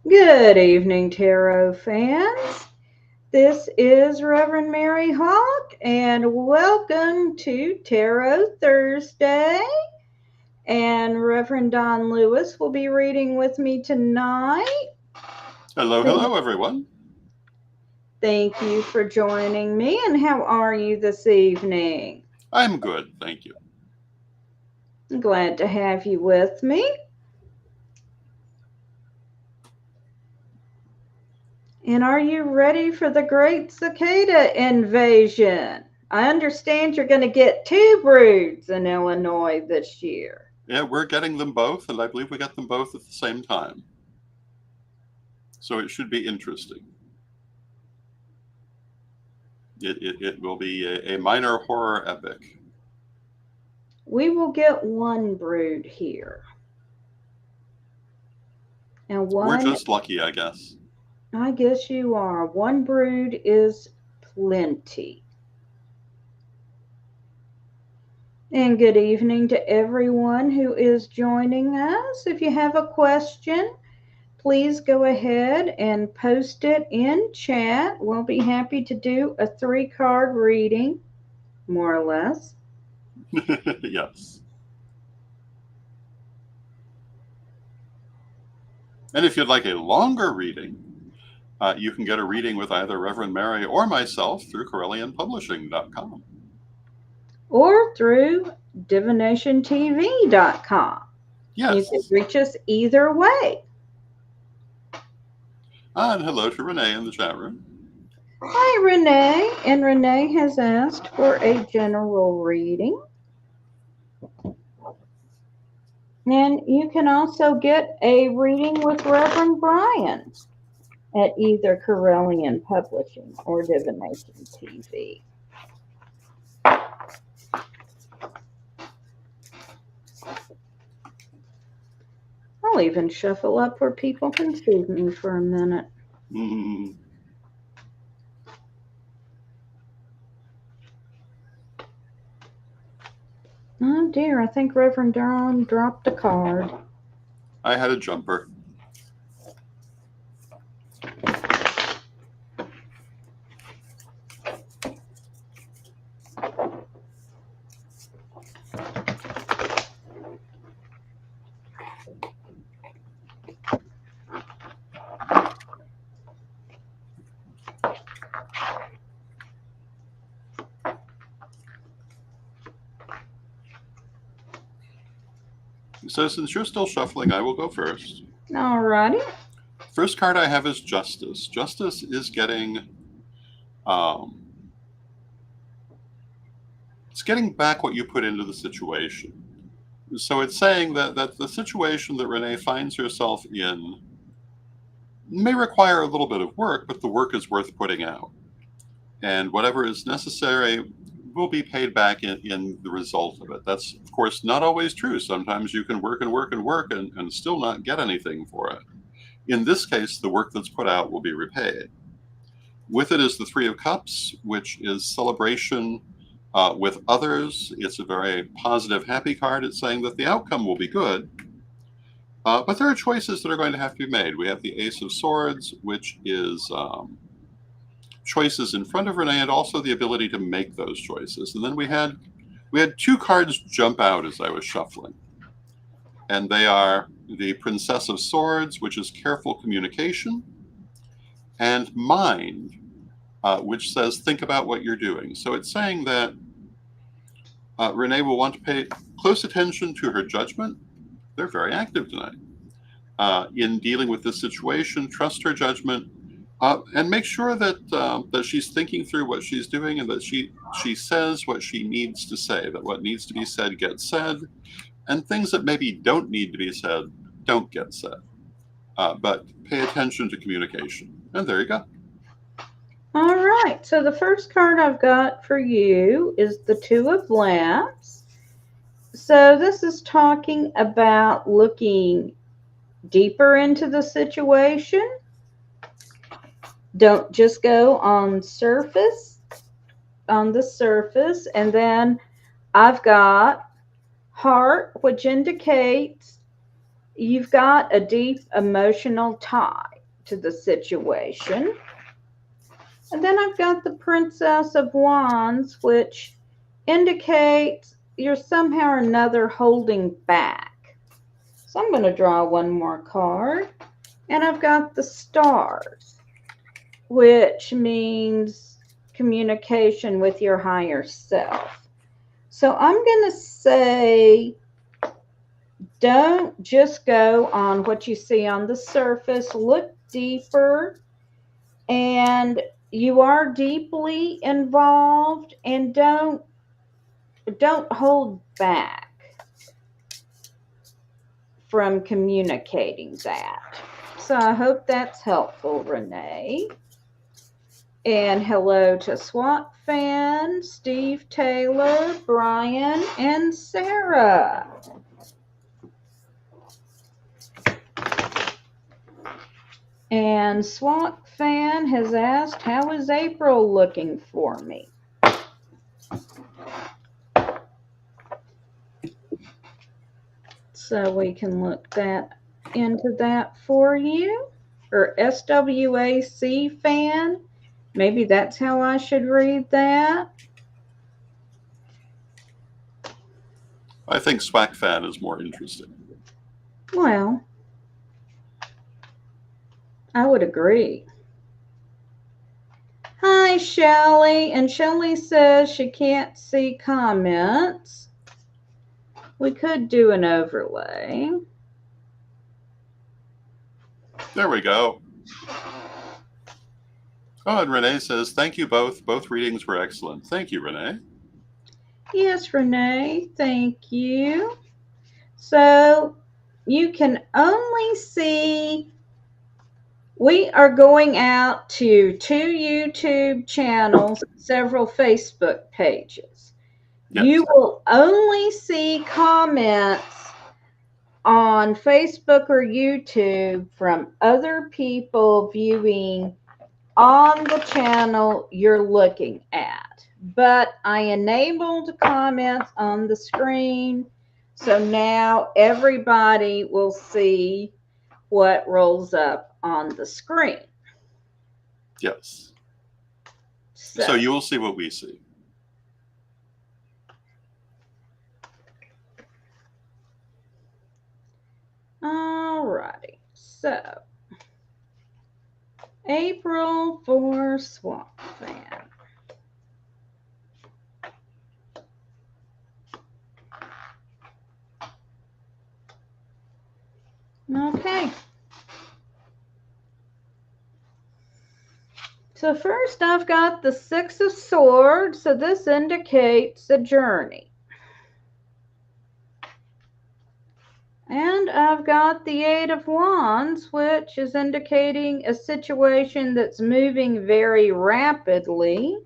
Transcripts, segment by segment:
Good evening, tarot fans. This is Reverend Mary Hawk, and welcome to Tarot Thursday. And Reverend Don Lewis will be reading with me tonight. Hello, hello, everyone. Thank you for joining me. And how are you this evening? I'm good, thank you. I'm glad to have you with me. And are you ready for the great cicada invasion? I understand you're going to get two broods in Illinois this year. Yeah, we're getting them both, and I believe we got them both at the same time. So it should be interesting. It will be a minor horror epic. We will get one brood here. And We're one, just lucky, I guess. I guess you are. One brood is plenty. And good evening to everyone who is joining us. If you have a question, please go ahead and post it in chat. We'll be happy to do a 3-card reading, more or less. Yes. And if you'd like a longer reading, you can get a reading with either Reverend Mary or myself through CorellianPublishing.com. Or through divinationtv.com. You can Yes. reach us either way. And hello to Renee in the chat room. Hi, Renee. And Renee has asked for a general reading. And you can also get a reading with Reverend Brian at either Corellian Publishing or Divination TV. I'll even shuffle up where people can see me for a minute. Mm. Oh dear, I think Reverend Durham dropped a card. I had a jumper. So since you're still shuffling, I will go first. Alrighty. First card I have is Justice. Justice is getting, it's getting back what you put into the situation. So it's saying that the situation that Renee finds herself in may require a little bit of work, but the work is worth putting out. And whatever is necessary will be paid back in the result of it. That's, of course, not always true. Sometimes you can work and work and work and still not get anything for it. In this case, the work that's put out will be repaid. With it is the Three of Cups, which is celebration with others. It's a very positive, happy card. It's saying that the outcome will be good, but there are choices that are going to have to be made. We have the Ace of Swords, which is choices in front of Renee, and also the ability to make those choices. And then we had two cards jump out as I was shuffling, and they are the Princess of Swords, which is careful communication, and Mind, which says think about what you're doing. So it's saying that Renee will want to pay close attention to her judgment. They're very active tonight. In dealing with this situation, trust her judgment, and make sure that she's thinking through what she's doing, and that she says what she needs to say. That what needs to be said gets said, and things that maybe don't need to be said don't get said. But pay attention to communication. And there you go. All right. So the first card I've got for you is the Two of Lamps. So this is talking about looking deeper into the situation. Don't just go on the surface. And then I've got Heart, which indicates You've got a deep emotional tie to the situation. And then I've got the Princess of Wands, which indicates you're somehow or another holding back. So I'm going to draw one more card. And I've got the Stars, which means communication with your higher self. So I'm going to say, don't just go on what you see on the surface. Look deeper, and you are deeply involved, and don't hold back from communicating that. So I hope that's helpful, Renee. And hello to SWAT Fan, Steve Taylor, Brian, and Sarah. And SWAT Fan has asked, how is April looking for me? So we can look into that for you. Or SWAC Fan. Maybe that's how I should read that. I think SWAC Fan is more interesting. Well, I would agree. Hi, Shelly. And Shelly says she can't see comments. We could do an overlay. There we go. Oh, and Renee says, thank you both. Both readings were excellent. Thank you, Renee. Yes, Renee, thank you. So you can only see, we are going out to 2 YouTube channels, several Facebook pages. Yes. You will only see comments on Facebook or YouTube from other people viewing on the channel you're looking at. But I enabled comments on the screen, so now everybody will see what rolls up on the screen. Yes. So you will see what we see. Alrighty, so April for SWAT Fan. Okay. So first I've got the Six of Swords, so this indicates a journey. And I've got the Eight of Wands, which is indicating a situation that's moving very rapidly.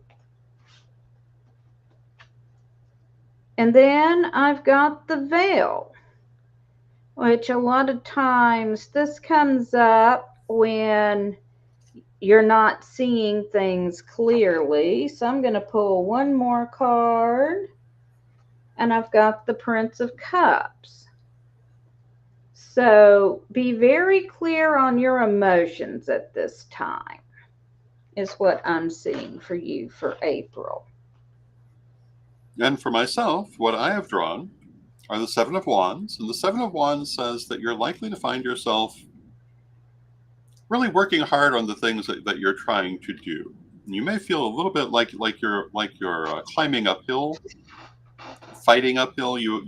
And then I've got the Veil, which a lot of times this comes up when you're not seeing things clearly. So I'm going to pull one more card, and I've got the Prince of Cups. So be very clear on your emotions at this time, is what I'm seeing for you for April. And for myself, what I have drawn are the Seven of Wands. And the Seven of Wands says that you're likely to find yourself really working hard on the things that you're trying to do. And you may feel a little bit like you're climbing uphill, fighting uphill. You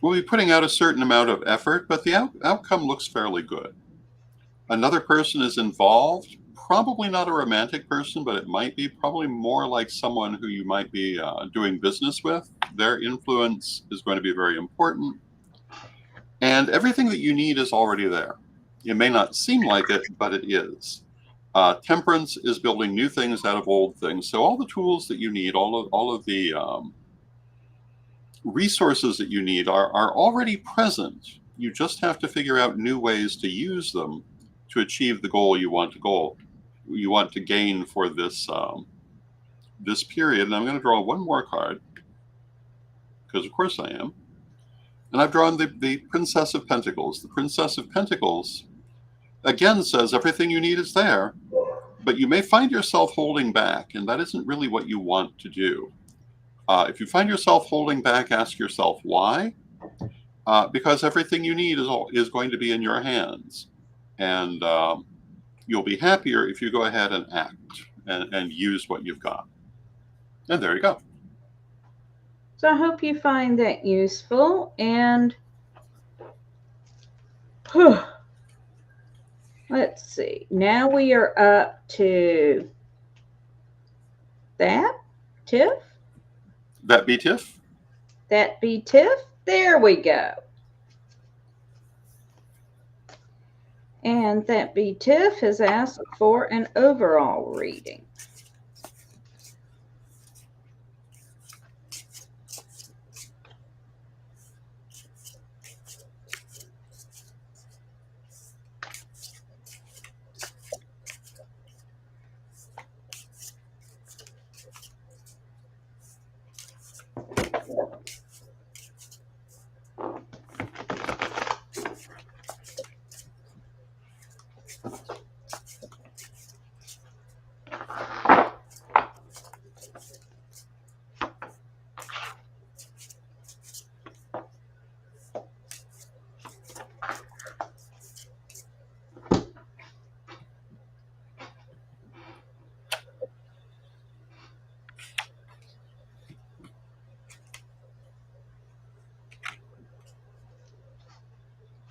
will be putting out a certain amount of effort, but the outcome looks fairly good. Another person is involved, probably not a romantic person, but it might be probably more like someone who you might be doing business with. Their influence is going to be very important. And everything that you need is already there. It may not seem like it, but it is. Temperance is building new things out of old things. So all the tools that you need, all of the resources that you need are already present. You just have to figure out new ways to use them to achieve the goal you want to gain for this this period. And I'm going to draw one more card because of course I am. And I've drawn the Princess of Pentacles. The Princess of Pentacles, again, says everything you need is there, but you may find yourself holding back, and that isn't really what you want to do. If you find yourself holding back, ask yourself why. Because everything you need is going to be in your hands. And you'll be happier if you go ahead and act and use what you've got. And there you go. So I hope you find that useful. And let's see. Now we are up to that, Tiff? That be Tiff? That be Tiff? There we go. And that be Tiff has asked for an overall reading.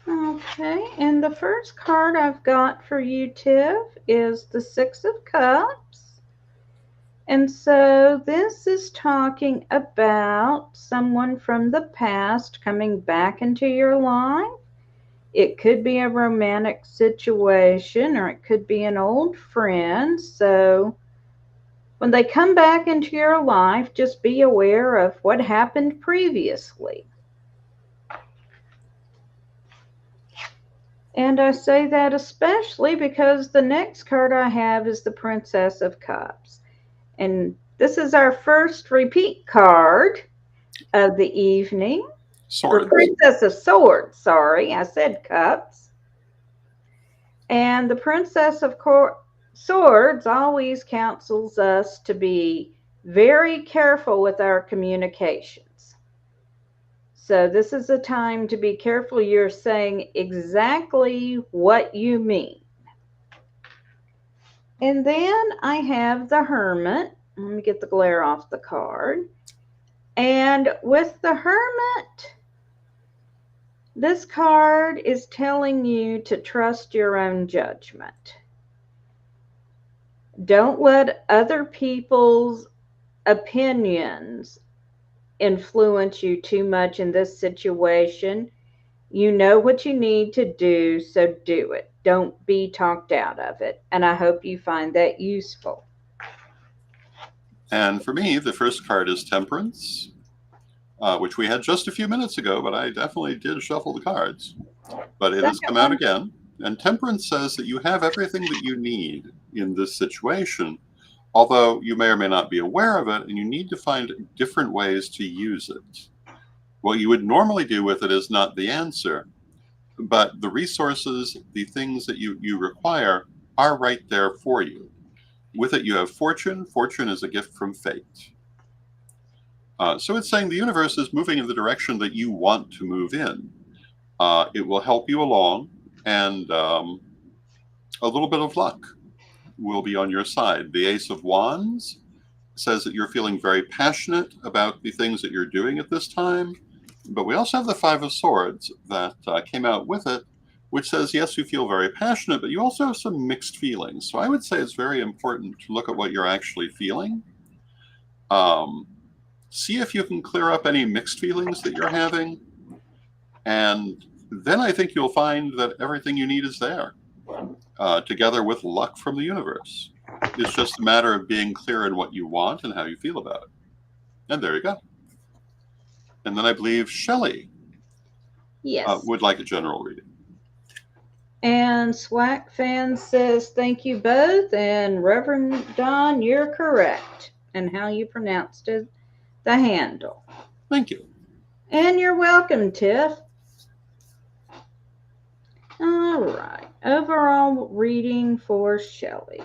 Okay, and the first card I've got for you, Tiff, is the Six of Cups. And so this is talking about someone from the past coming back into your life. It could be a romantic situation, or it could be an old friend. So when they come back into your life, just be aware of what happened previously. And I say that especially because the next card I have is the Princess of Cups. And this is our first repeat card of the evening. Swords. Or Princess of Swords, sorry. I said cups. And the Princess of Swords always counsels us to be very careful with our communications. So this is a time to be careful you're saying exactly what you mean. And then I have the Hermit. Let me get the glare off the card. And with the Hermit, this card is telling you to trust your own judgment. Don't let other people's opinions influence you too much in this situation. You know what you need to do, so do it. Don't be talked out of it. And I hope you find that useful. And for me, the first card is Temperance, which we had just a few minutes ago, but I definitely did shuffle the cards. But it has come out again. And Temperance says that you have everything that you need in this situation, although you may or may not be aware of it, and you need to find different ways to use it. What you would normally do with it is not the answer, but the resources, the things that you require are right there for you. With it, you have Fortune. Fortune is a gift from fate. So it's saying the universe is moving in the direction that you want to move in. It will help you along, and a little bit of luck will be on your side. The Ace of Wands says that you're feeling very passionate about the things that you're doing at this time. But we also have the Five of Swords that came out with it, which says, yes, you feel very passionate, but you also have some mixed feelings. So I would say it's very important to look at what you're actually feeling. See if you can clear up any mixed feelings that you're having. And then I think you'll find that everything you need is there, together with luck from the universe. It's just a matter of being clear in what you want and how you feel about it. And there you go. And then I believe Shelley would like a general reading. And Swack Fan says, thank you both. And Reverend Don, you're correct in how you pronounced it, the handle. Thank you. And you're welcome, Tiff. All right. Overall reading for Shelley.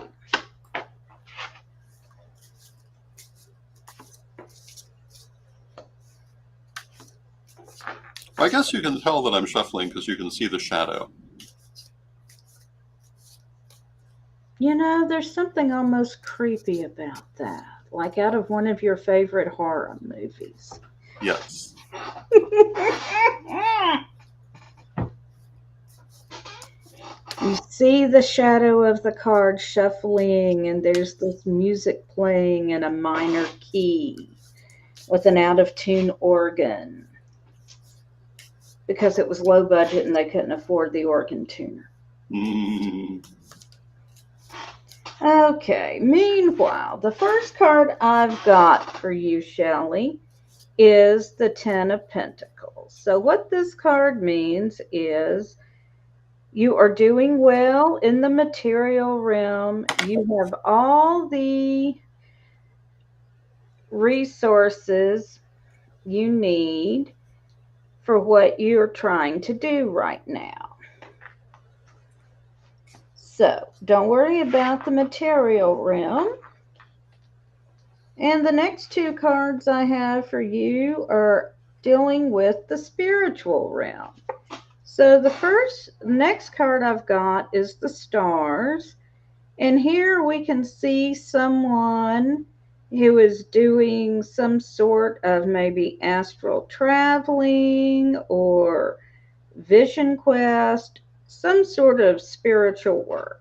I guess you can tell that I'm shuffling because you can see the shadow. You know, there's something almost creepy about that, like out of one of your favorite horror movies. Yes. You see the shadow of the card shuffling, and there's this music playing in a minor key with an out of tune organ because it was low budget and they couldn't afford the organ tuner. Mm. Okay, meanwhile, the first card I've got for you, Shelley, is the Ten of Pentacles. So, what this card means is you are doing well in the material realm. You have all the resources you need for what you're trying to do right now. So, don't worry about the material realm. And the next two cards I have for you are dealing with the spiritual realm. So the next card I've got is the stars. And here we can see someone who is doing some sort of maybe astral traveling or vision quest, some sort of spiritual work.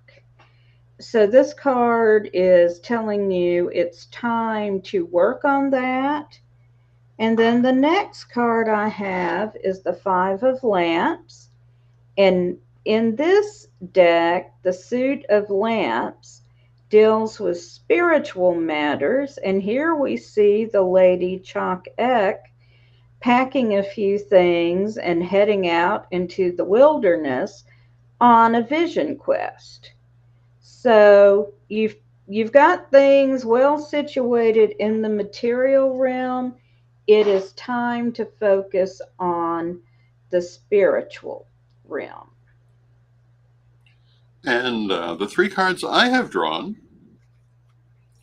So this card is telling you it's time to work on that. And then the next card I have is the Five of Lamps. And in this deck, the Suit of Lamps deals with spiritual matters. And here we see the Lady Chalk Ek packing a few things and heading out into the wilderness on a vision quest. So you've got things well situated in the material realm. It is time to focus on the spiritual realm. And the three cards I have drawn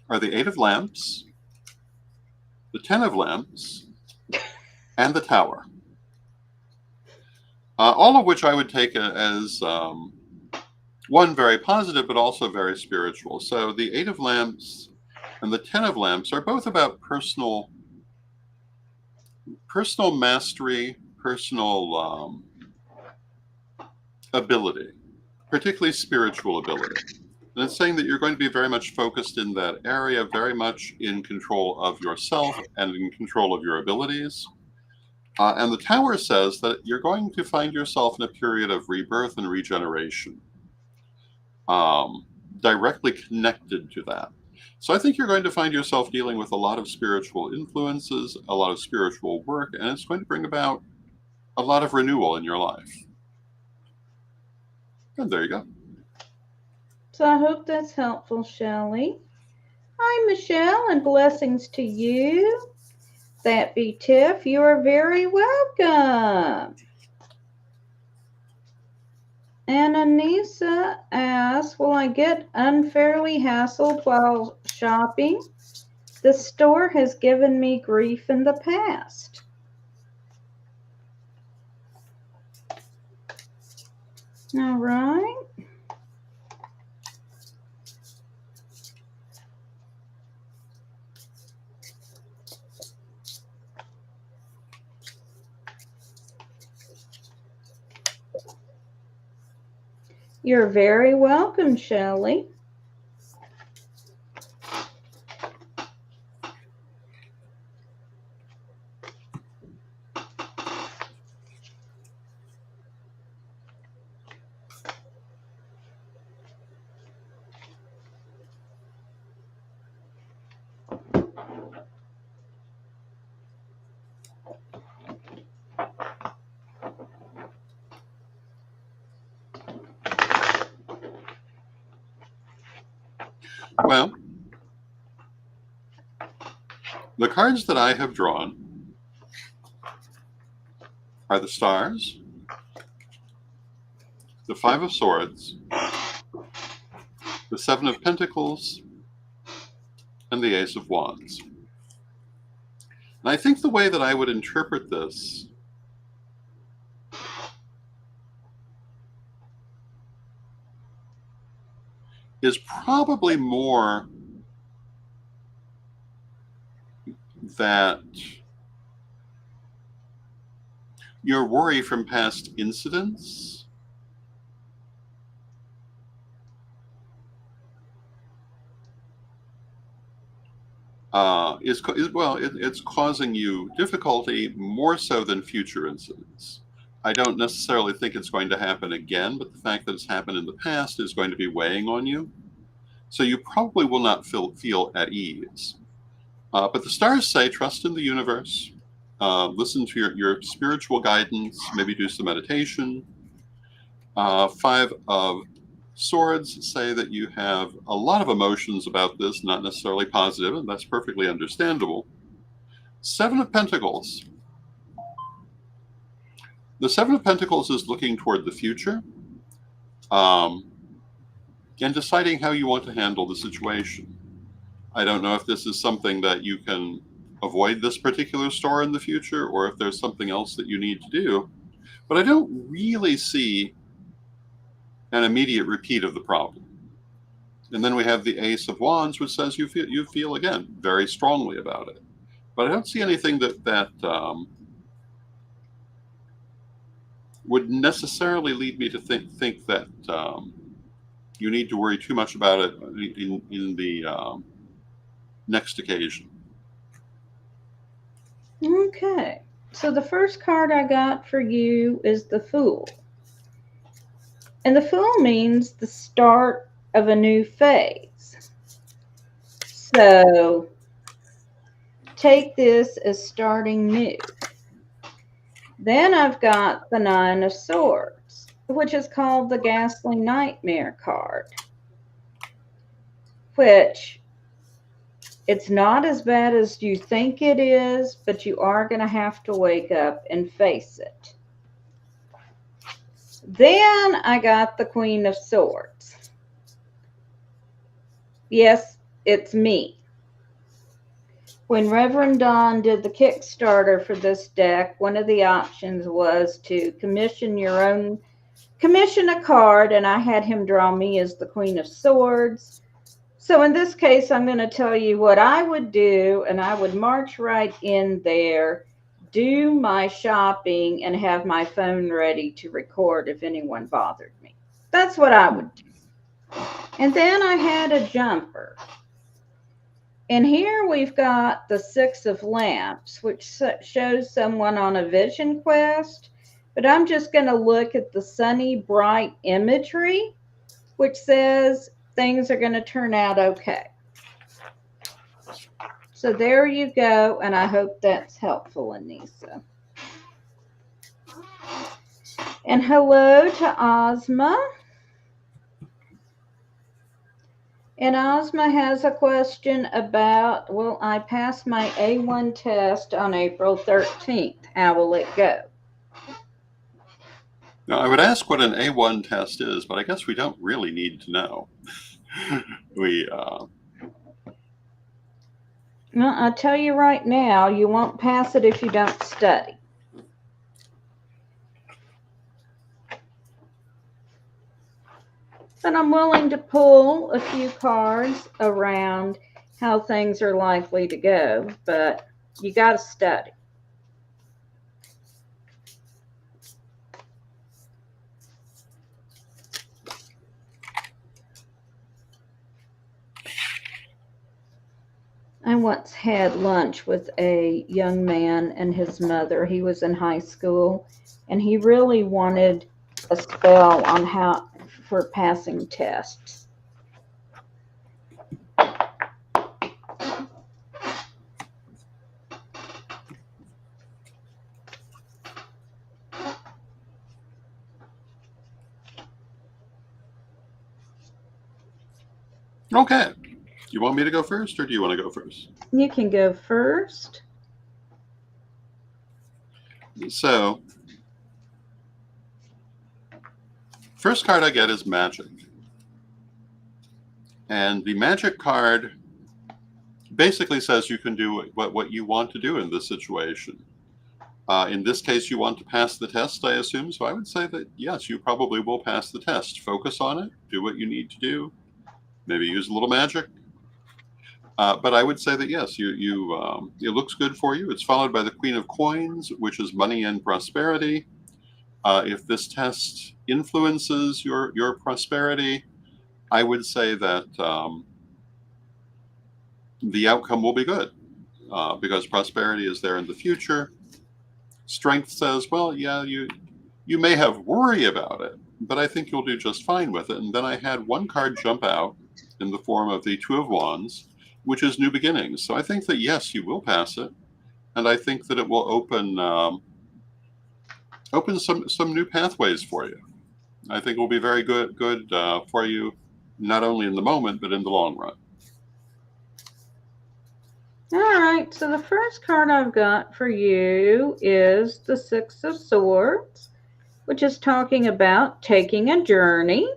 are the Eight of Lamps, the Ten of Lamps, and the Tower. All of which I would take as one, very positive, but also very spiritual. So the Eight of Lamps and the Ten of Lamps are both about personal mastery, personal ability, particularly spiritual ability. And it's saying that you're going to be very much focused in that area, very much in control of yourself and in control of your abilities. And the Tower says that you're going to find yourself in a period of rebirth and regeneration, directly connected to that. So I think you're going to find yourself dealing with a lot of spiritual influences, a lot of spiritual work, and it's going to bring about a lot of renewal in your life. And there you go. So I hope that's helpful, Shelley. Hi, Michelle, and blessings to you. That be Tiff. You are very welcome. And Anissa asks, will I get unfairly hassled while shopping? The store has given me grief in the past. All right. You're very welcome, Shelley. Well, the cards that I have drawn are the stars, the Five of Swords, the Seven of Pentacles, and the Ace of Wands. And I think the way that I would interpret this is probably more that your worry from past incidents it's causing you difficulty more so than future incidents. I don't necessarily think it's going to happen again, but the fact that it's happened in the past is going to be weighing on you. So you probably will not feel at ease. But the stars say trust in the universe, listen to your spiritual guidance, maybe do some meditation. Five of Swords say that you have a lot of emotions about this, not necessarily positive, and that's perfectly understandable. Seven of Pentacles. The Seven of Pentacles is looking toward the future and deciding how you want to handle the situation. I don't know if this is something that you can avoid this particular star in the future or if there's something else that you need to do, but I don't really see an immediate repeat of the problem. And then we have the Ace of Wands, which says you feel again very strongly about it. But I don't see anything that would necessarily lead me to think that you need to worry too much about it in the next occasion. Okay, so the first card I got for you is the Fool. And the Fool means the start of a new phase. So take this as starting new. Then I've got the Nine of Swords, which is called the Ghastly Nightmare card, which it's not as bad as you think it is, but you are going to have to wake up and face it. Then I got the Queen of Swords. Yes, it's me. When Reverend Dawn did the Kickstarter for this deck, one of the options was to commission a card, and I had him draw me as the Queen of Swords. So in this case, I'm going to tell you what I would do, and I would march right in there, do my shopping, and have my phone ready to record if anyone bothered me. That's what I would do. And then I had a jumper. And here we've got the Six of Lamps, which shows someone on a vision quest. But I'm just going to look at the sunny, bright imagery, which says things are going to turn out okay. So there you go, and I hope that's helpful, Anissa. And hello to Ozma. And Ozma has a question about, will I pass my A1 test on April 13th? How will it go? Now, I would ask what an A1 test is, but I guess we don't really need to know. Well, I'll tell you right now, you won't pass it if you don't study. But I'm willing to pull a few cards around how things are likely to go, but you got to study. I once had lunch with a young man and his mother. He was in high school, and he really wanted a spell on how for passing tests. Okay. You want me to go first, or do you want to go first? You can go first. So First card I get is Magic. And the Magic card basically says you can do what you want to do in this situation. In this case, you want to pass the test, I assume. So I would say that, yes, you probably will pass the test. Focus on it. Do what you need to do. Maybe use a little magic. But I would say that, yes, it looks good for you. It's followed by the Queen of Coins, which is money and prosperity. If this test influences your prosperity, I would say that the outcome will be good because prosperity is there in the future. Strength says, well, yeah, you may have worry about it, but I think you'll do just fine with it. And then I had one card jump out in the form of the Two of Wands, which is New Beginnings. So I think that, yes, you will pass it. And I think that it will open some new pathways for you. I think it will be very good for you, not only in the moment, but in the long run. All right, so the first card I've got for you is the Six of Swords, which is talking about taking a journey.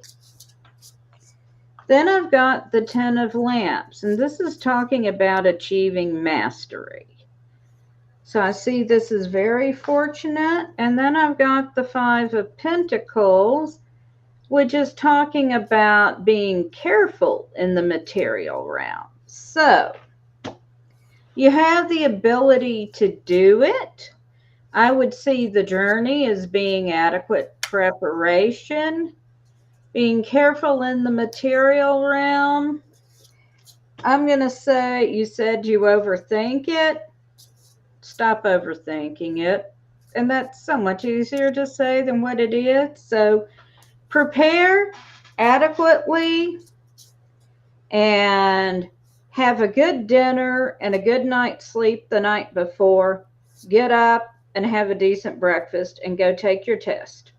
Then I've got the Ten of Lamps, and this is talking about achieving mastery. So I see this is very fortunate. And then I've got the Five of Pentacles, which is talking about being careful in the material realm. So you have the ability to do it. I would see the journey as being adequate preparation, being careful in the material realm. I'm going to say, you said you overthink it. Stop overthinking it. And that's so much easier to say than what it is. So prepare adequately and have a good dinner and a good night's sleep the night before. Get up and have a decent breakfast and go take your test.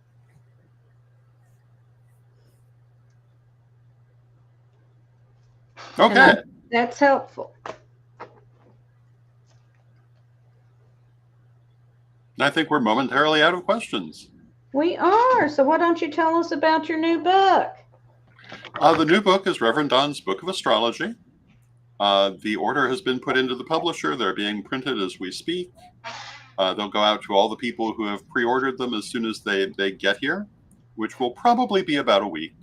Okay. That's helpful. I think we're momentarily out of questions. We are. So why don't you tell us about your new book? The new book is Reverend Don's Book of Astrology. The order has been put into the publisher. They're being printed as we speak. They'll go out to all the people who have pre-ordered them as soon as they get here, which will probably be about a week.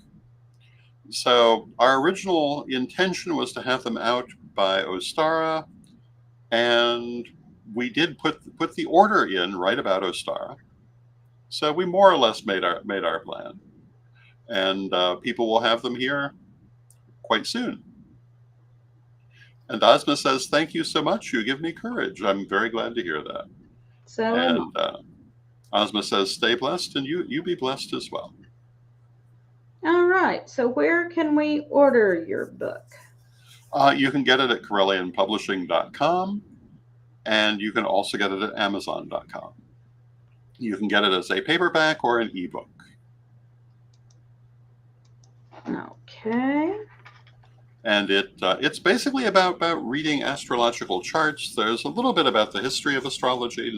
So our original intention was to have them out by Ostara, and we did put the order in right about Ostara. So we more or less made our plan, and people will have them here quite soon. And Ozma says, "Thank you so much. You give me courage. I'm very glad to hear that." So and Ozma says, "Stay blessed, and you be blessed as well." All right. So where can we order your book? You can get it at CarelianPublishing.com, and you can also get it at Amazon.com. You can get it as a paperback or an ebook. Okay. And it's basically about reading astrological charts. There's a little bit about the history of astrology,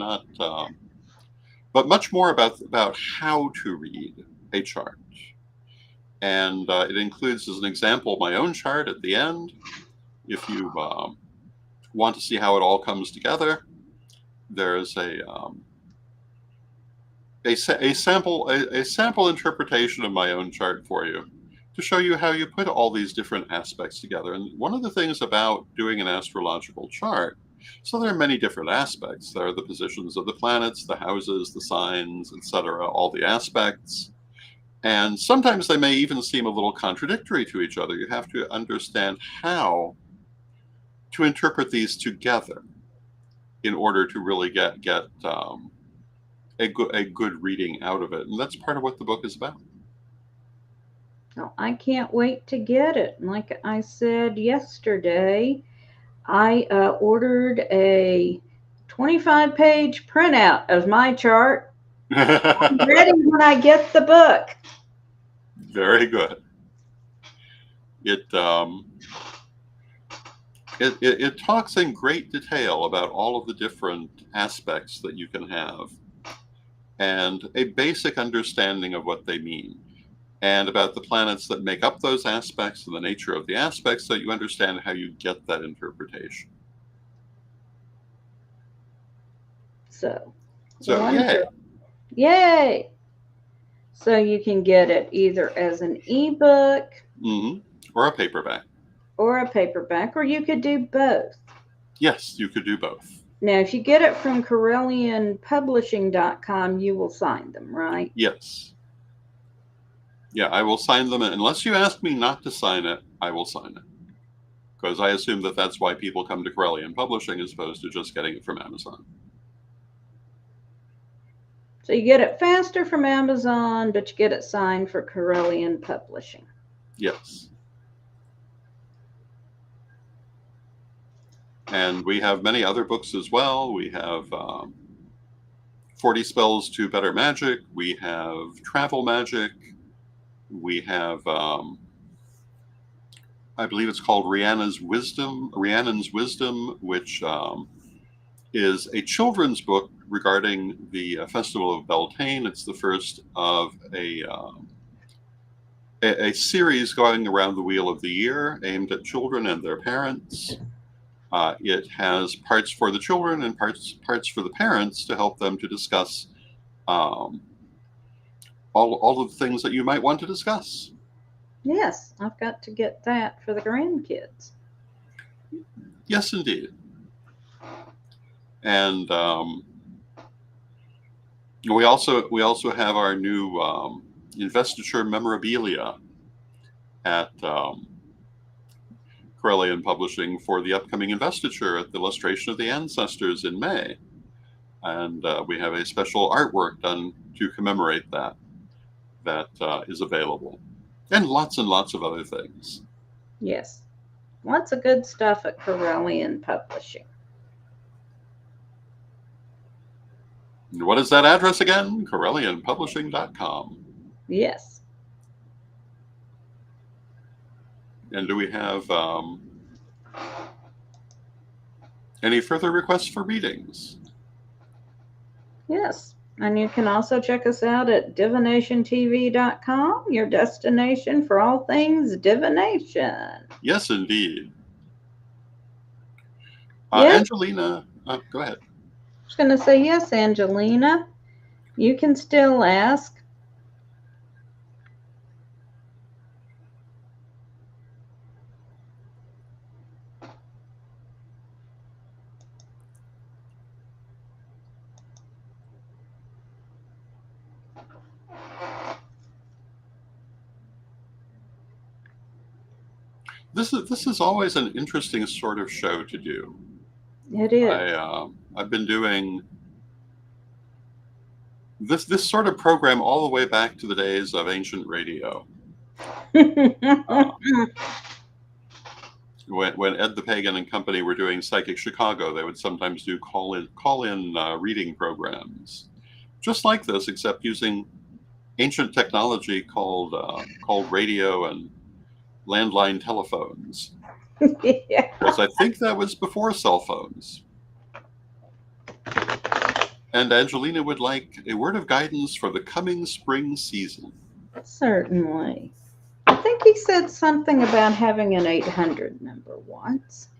but much more about how to read a chart. And it includes, as an example, my own chart at the end. If you want to see how it all comes together, there's a sample interpretation of my own chart for you to show you how you put all these different aspects together. And one of the things about doing an astrological chart, so there are many different aspects. There are the positions of the planets, the houses, the signs, etc., all the aspects. And sometimes they may even seem a little contradictory to each other. You have to understand how to interpret these together in order to really get a good reading out of it. And that's part of what the book is about. Well, I can't wait to get it. Like I said yesterday, I ordered a 25-page printout of my chart. I'm ready when I get the book. Very good. It talks in great detail about all of the different aspects that you can have and a basic understanding of what they mean. and about the planets that make up those aspects and the nature of the aspects, so you understand how you get that interpretation. So Yay. Yay! So you can get it either as an ebook or a paperback. Or you could do both. Yes, you could do both. Now, if you get it from CorellianPublishing.com, you will sign them, right? Yes. Yeah, I will sign them. Unless you ask me not to sign it, I will sign it. Because I assume that that's why people come to Corellian Publishing as opposed to just getting it from Amazon. So you get it faster from Amazon, but you get it signed for Corellian Publishing. Yes. And we have many other books as well. We have 40 Spells to Better Magic. We have Travel Magic. We have, I believe it's called Rhiannon's Wisdom, which is a children's book regarding the Festival of Beltane. It's the first of a series going around the Wheel of the Year aimed at children and their parents. It has parts for the children and parts for the parents to help them to discuss all of the things that you might want to discuss. Yes, I've got to get that for the grandkids. Yes, indeed. And we also have our new investiture memorabilia at Corellian Publishing for the upcoming investiture at the Illustration of the Ancestors in May. And we have a special artwork done to commemorate that is available. And lots of other things. Yes. Lots of good stuff at Corellian Publishing. What is that address again? CorellianPublishing.com. Yes. And do we have any further requests for readings? Yes. And you can also check us out at divinationtv.com, your destination for all things divination. Yes, indeed. Yes. Angelina, go ahead. I was going to say, yes, Angelina, you can still ask. This is always an interesting sort of show to do. It is. I've been doing this sort of program all the way back to the days of ancient radio. When Ed the Pagan and company were doing Psychic Chicago, they would sometimes do call-in reading programs, just like this, except using ancient technology called radio and landline telephones. Yeah. Because I think that was before cell phones. And Angelina would like a word of guidance for the coming spring season. Certainly. I think he said something about having an 800 number once.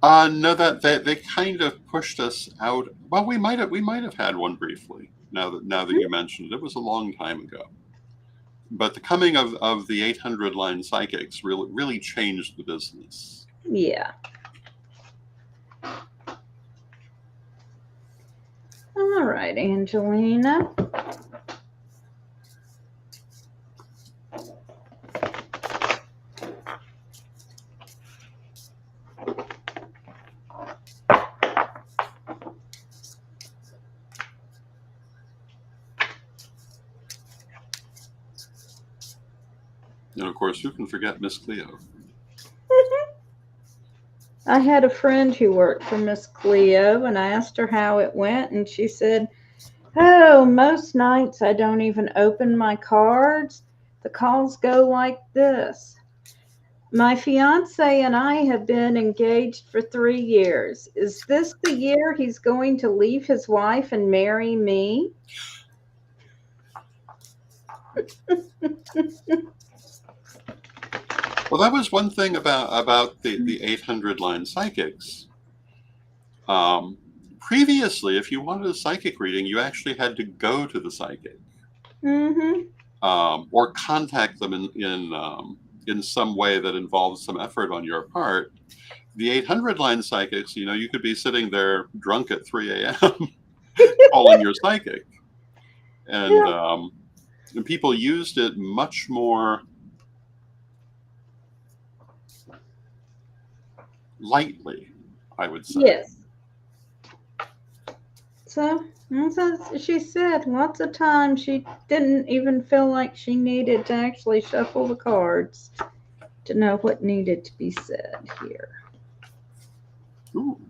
No, that they kind of pushed us out. Well, we might have had one briefly. Now that you mentioned it, it was a long time ago. But the coming of the 800 line psychics really changed the business. Yeah. All right, Angelina. And of course, who can forget Miss Cleo? I had a friend who worked for Miss Cleo, and I asked her how it went, and she said, "Oh, most nights I don't even open my cards. The calls go like this. My fiance and I have been engaged for 3 years. Is this the year he's going to leave his wife and marry me?" Well, that was one thing about the 800 line psychics. Previously, if you wanted a psychic reading, you actually had to go to the psychic, or contact them in some way that involves some effort on your part. The 800 line psychics, you could be sitting there drunk at 3 a.m. calling your psychic, and people used it much more lightly, I would say. Yes. So, as she said, lots of times she didn't even feel like she needed to actually shuffle the cards to know what needed to be said here. Ooh.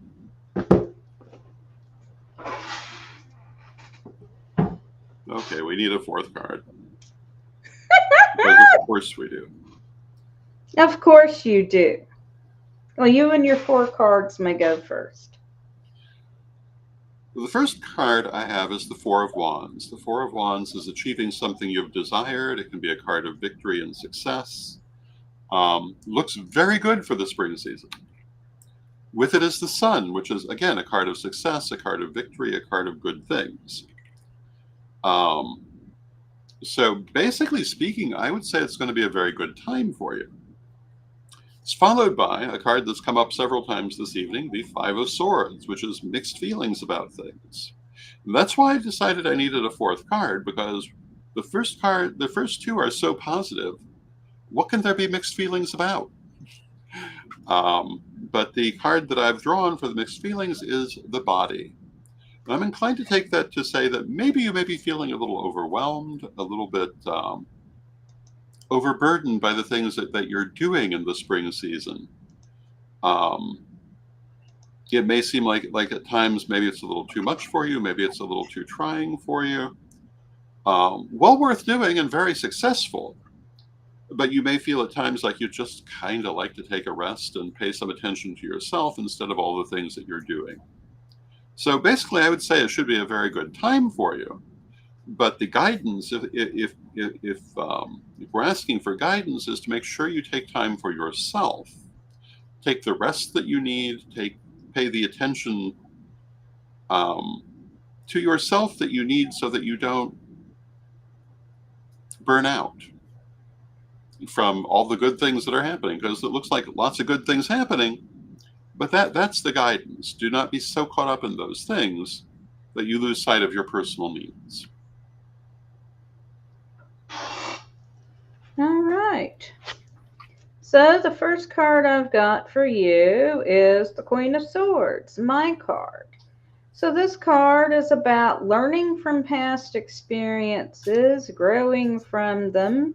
Okay, we need a fourth card. Because of course we do. Of course you do. Well, you and your 4 cards may go first. The first card I have is the Four of Wands. The Four of Wands is achieving something you've desired. It can be a card of victory and success. Looks very good for the spring season. With it is the Sun, which is, again, a card of success, a card of victory, a card of good things. So basically speaking, I would say it's going to be a very good time for you. It's followed by a card that's come up several times this evening, the Five of Swords, which is mixed feelings about things. And that's why I decided I needed a fourth card, because the first two are so positive. What can there be mixed feelings about? But the card that I've drawn for the mixed feelings is the Body. And I'm inclined to take that to say that maybe you may be feeling a little overwhelmed, a little bit overburdened by the things that you're doing in the spring season. It may seem like at times maybe it's a little too much for you, maybe it's a little too trying for you. Well worth doing and very successful. But you may feel at times like you just kind of like to take a rest and pay some attention to yourself instead of all the things that you're doing. So basically, I would say it should be a very good time for you. But the guidance, if we're asking for guidance, is to make sure you take time for yourself. Take the rest that you need. Pay the attention to yourself that you need, so that you don't burn out from all the good things that are happening. Because it looks like lots of good things happening, but that's the guidance. Do not be so caught up in those things that you lose sight of your personal needs. All right. So the first card I've got for you is the Queen of Swords, my card. So this card is about learning from past experiences, growing from them,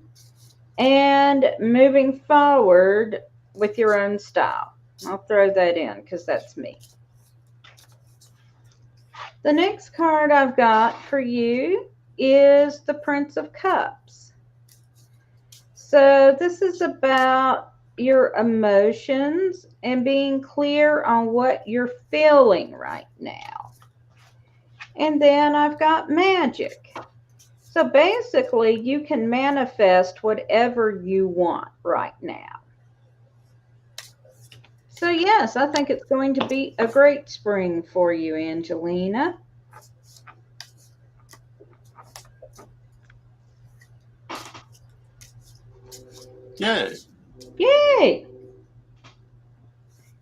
and moving forward with your own style. I'll throw that in because that's me. The next card I've got for you is the Prince of Cups. So this is about your emotions and being clear on what you're feeling right now. And then I've got Magic. So basically, you can manifest whatever you want right now. So yes, I think it's going to be a great spring for you, Angelina. Yay! Yay!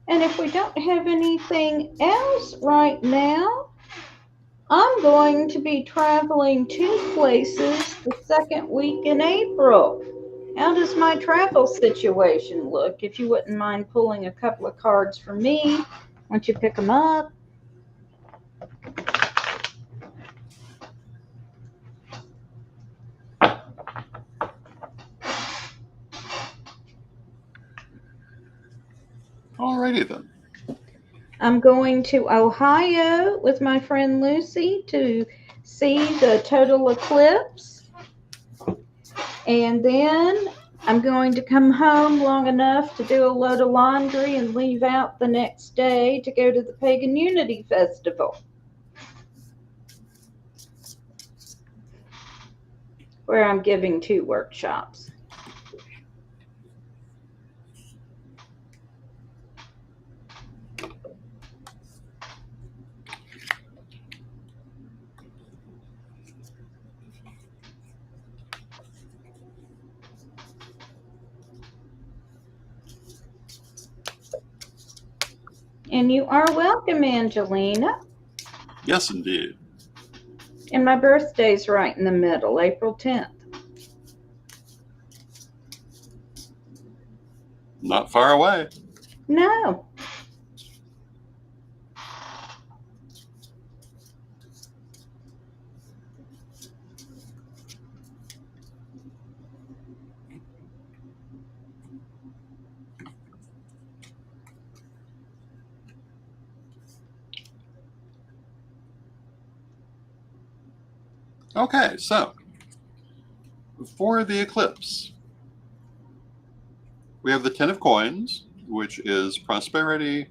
And if we don't have anything else right now, I'm going to be traveling 2 places the second week in April. How does my travel situation look? If you wouldn't mind pulling a couple of cards for me, once you pick them up. Alrighty then. I'm going to Ohio with my friend Lucy to see the total eclipse. And then I'm going to come home long enough to do a load of laundry and leave out the next day to go to the Pagan Unity Festival. where I'm giving 2 workshops. And you are welcome, Angelina. Yes, indeed. And my birthday's right in the middle, April 10th. Not far away. No. Okay, so for the eclipse, we have the 10 of coins, which is prosperity,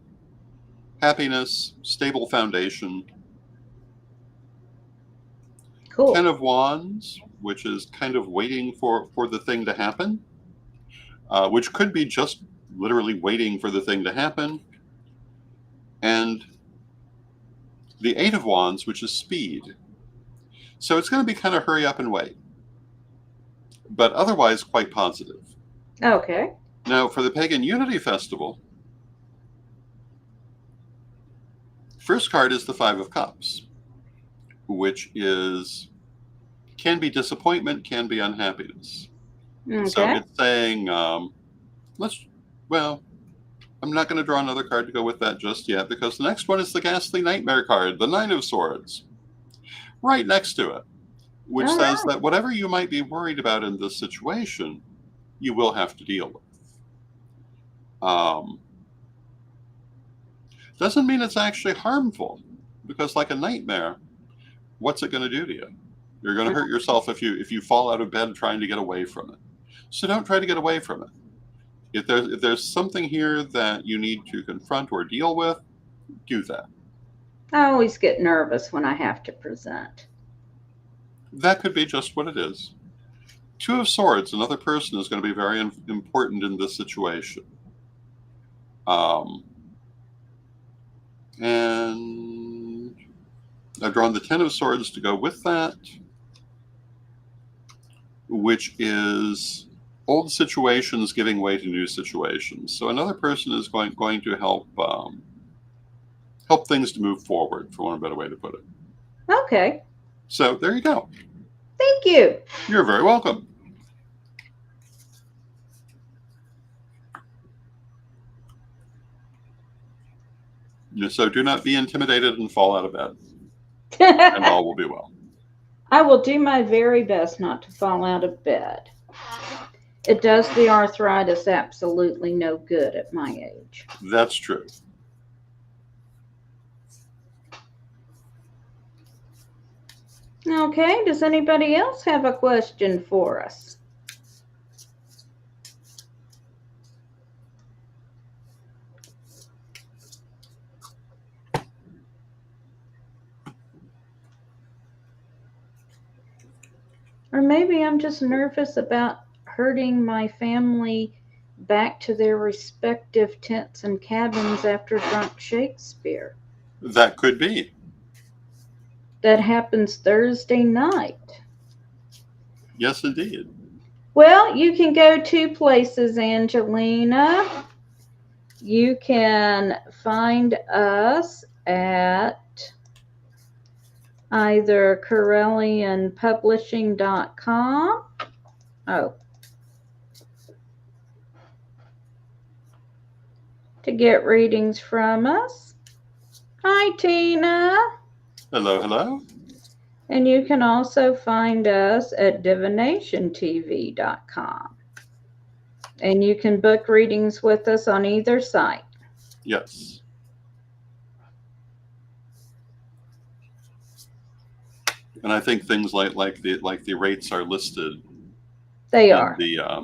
happiness, stable foundation. Cool. 10 of wands, which is kind of waiting for the thing to happen, which could be just literally waiting for the thing to happen. And the 8 of wands, which is speed. So it's going to be kind of hurry up and wait, but otherwise quite positive. Okay. Now, for the Pagan Unity Festival, first card is the 5 of Cups, which can be disappointment, can be unhappiness. Okay. So it's saying, I'm not going to draw another card to go with that just yet, because the next one is the Ghastly Nightmare card, the 9 of Swords, right next to it, which says that whatever you might be worried about in this situation, you will have to deal with. Doesn't mean it's actually harmful, because like a nightmare, what's it going to do to you? You're going to hurt yourself if you fall out of bed trying to get away from it. So don't try to get away from it. If there's something here that you need to confront or deal with, do that. I always get nervous when I have to present. That could be just what it is. 2 of Swords, another person is going to be very important in this situation. And I've drawn the 10 of Swords to go with that, which is old situations giving way to new situations. So another person is going to help things to move forward, for one better way to put it. Okay. So there you go. Thank you. You're very welcome. So do not be intimidated and fall out of bed, and all will be well. I will do my very best not to fall out of bed. It does the arthritis absolutely no good at my age. That's true. Okay, does anybody else have a question for us? Or maybe I'm just nervous about herding my family back to their respective tents and cabins after Drunk Shakespeare. That could be. That happens Thursday night. Yes, indeed. Well, you can go 2 places, Angelina. You can find us at either CorellianPublishing.com. To get readings from us. Hi, Tina. Hello, hello. And you can also find us at divinationtv.com. And you can book readings with us on either site. Yes. And I think things like the rates are listed. They are. They are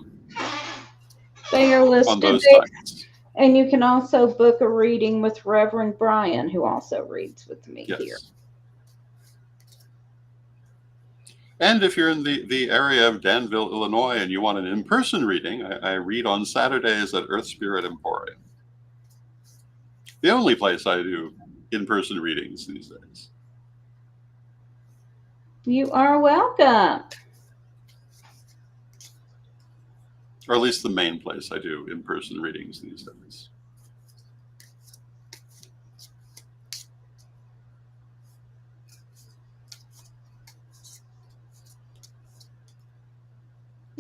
listed on those sites. And you can also book a reading with Reverend Brian, who also reads with me here. And if you're in the area of Danville, Illinois, and you want an in-person reading, I read on Saturdays at Earth Spirit Emporium. The only place I do in-person readings these days. You are welcome. Or at least the main place I do in-person readings these days.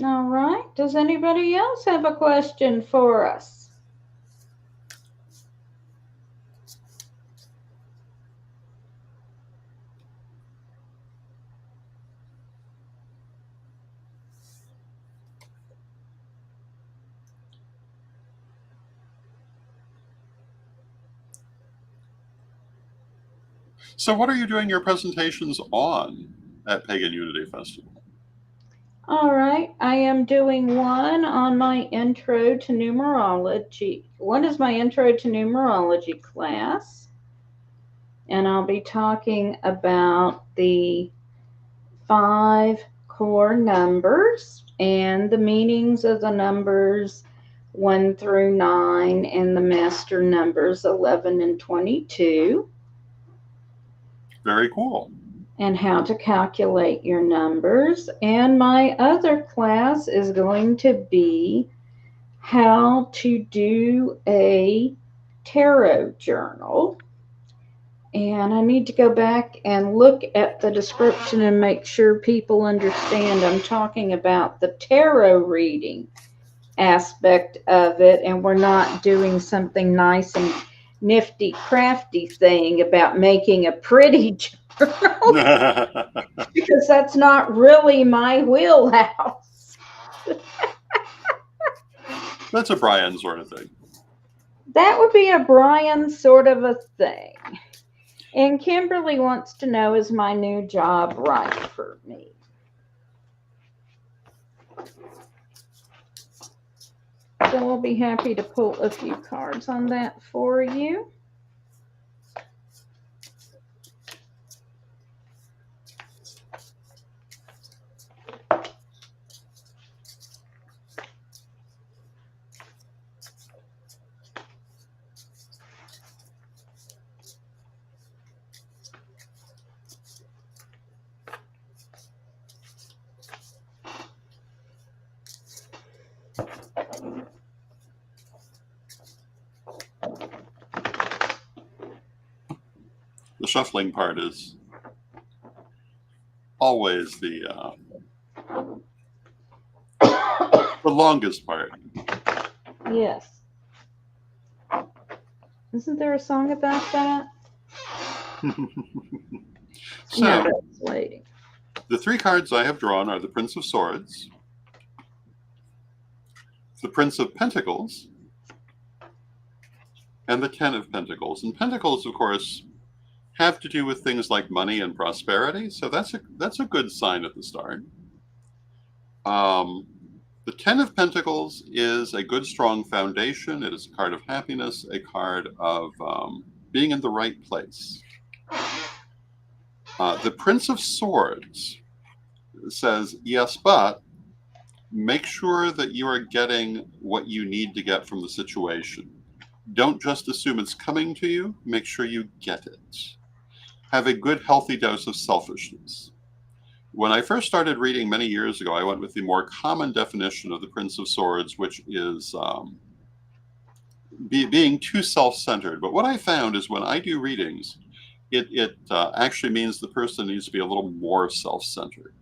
All right. Does anybody else have a question for us? So what are you doing your presentations on at Pagan Unity Festival? All right, I am doing one on my intro to numerology. One is my intro to numerology class, and I'll be talking about the 5 core numbers and the meanings of the numbers 1 through 9 and the master numbers 11 and 22. Very cool. And how to calculate your numbers. And my other class is going to be how to do a tarot journal. And I need to go back and look at the description and make sure people understand I'm talking about the tarot reading aspect of it, and we're not doing something nice and nifty crafty thing about making a pretty journal. Because that's not really my wheelhouse. That's a Brian sort of thing. That would be a Brian sort of a thing. And Kimberly wants to know, is my new job right for me? So I'll be happy to pull a few cards on that for you. The shuffling part is always the longest part. Yes. Isn't there a song about that? So, no, that's lady. The 3 cards I have drawn are the Prince of Swords, the Prince of Pentacles, and the 10 of Pentacles. And Pentacles, of course, have to do with things like money and prosperity, so that's a good sign at the start. The 10 of Pentacles is a good, strong foundation. It is a card of happiness, a card of being in the right place. The Prince of Swords says, yes, but make sure that you are getting what you need to get from the situation. Don't just assume it's coming to you. Make sure you get it. Have a good, healthy dose of selfishness. When I first started reading many years ago, I went with the more common definition of the Prince of Swords, which is being too self-centered. But what I found is when I do readings, it actually means the person needs to be a little more self-centered.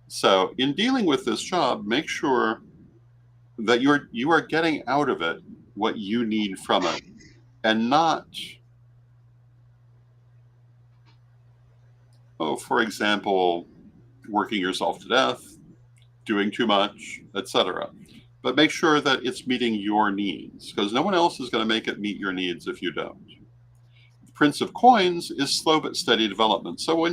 So in dealing with this job, make sure that you are getting out of it what you need from it, and not, for example, working yourself to death, doing too much, etc. But make sure that it's meeting your needs, because no one else is going to make it meet your needs if you don't. The Prince of Coins is slow but steady development. So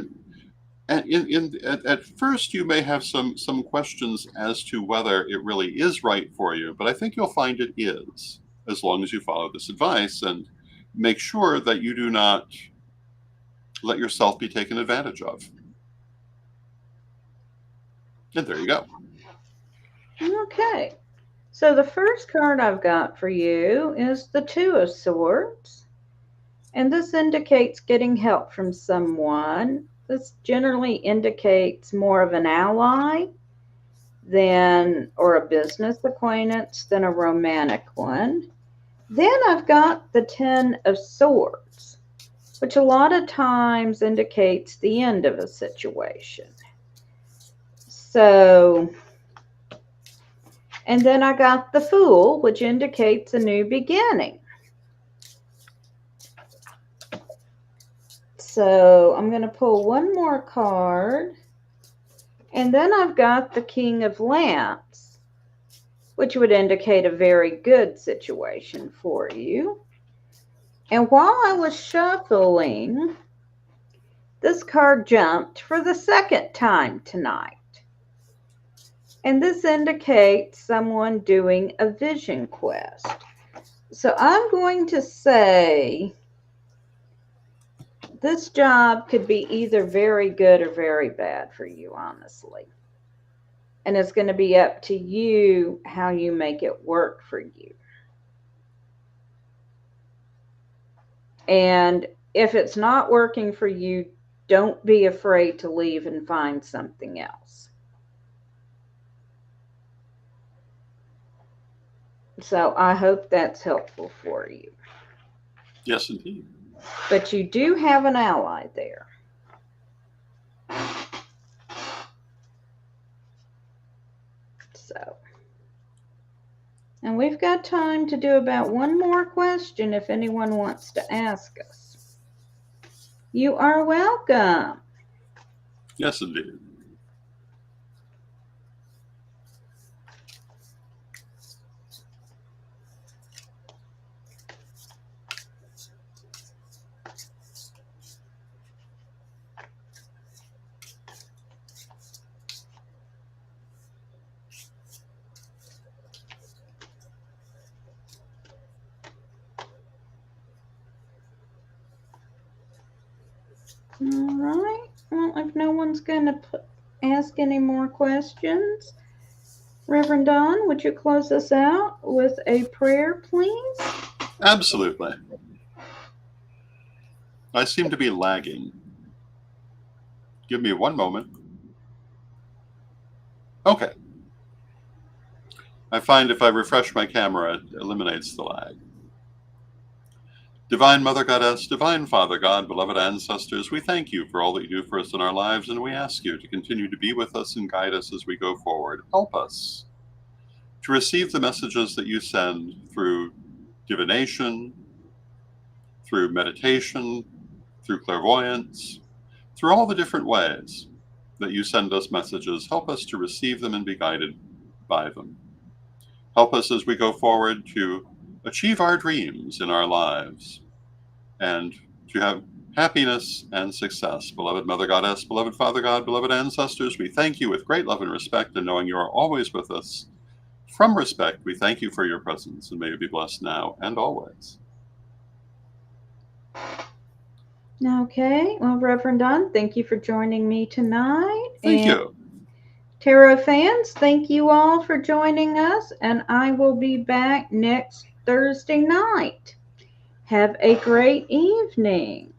at first you may have some questions as to whether it really is right for you, but I think you'll find it is, as long as you follow this advice and make sure that you do not let yourself be taken advantage of. And there you go. Okay. So the first card I've got for you is the Two of Swords. And this indicates getting help from someone. This generally indicates more of an ally or a business acquaintance than a romantic one. Then I've got the Ten of Swords, which a lot of times indicates the end of a situation. So, and then I got the Fool, which indicates a new beginning. So I'm going to pull one more card. And then I've got the King of Lamps, which would indicate a very good situation for you. And while I was shuffling, this card jumped for the second time tonight. And this indicates someone doing a vision quest. So I'm going to say this job could be either very good or very bad for you, honestly. And it's going to be up to you how you make it work for you. And if it's not working for you, don't be afraid to leave and find something else. So I hope that's helpful for you. Yes, indeed. But you do have an ally there. So, and we've got time to do about one more question if anyone wants to ask us. You are welcome. Yes, indeed. All right. Well, if no one's going to ask any more questions, Reverend Don, would you close us out with a prayer, please? Absolutely. I seem to be lagging. Give me one moment. Okay. I find if I refresh my camera, it eliminates the lag. Divine Mother Goddess, Divine Father God, beloved ancestors, we thank you for all that you do for us in our lives, and we ask you to continue to be with us and guide us as we go forward. Help us to receive the messages that you send through divination, through meditation, through clairvoyance, through all the different ways that you send us messages. Help us to receive them and be guided by them. Help us as we go forward to achieve our dreams in our lives and to have happiness and success. Beloved Mother Goddess, beloved Father God, beloved ancestors, we thank you with great love and respect, and knowing you are always with us. From respect, we thank you for your presence, and may you be blessed now and always. Okay. Well, Reverend Don, thank you for joining me tonight. Thank you. Tarot fans, thank you all for joining us, and I will be back next Thursday night. Have a great evening.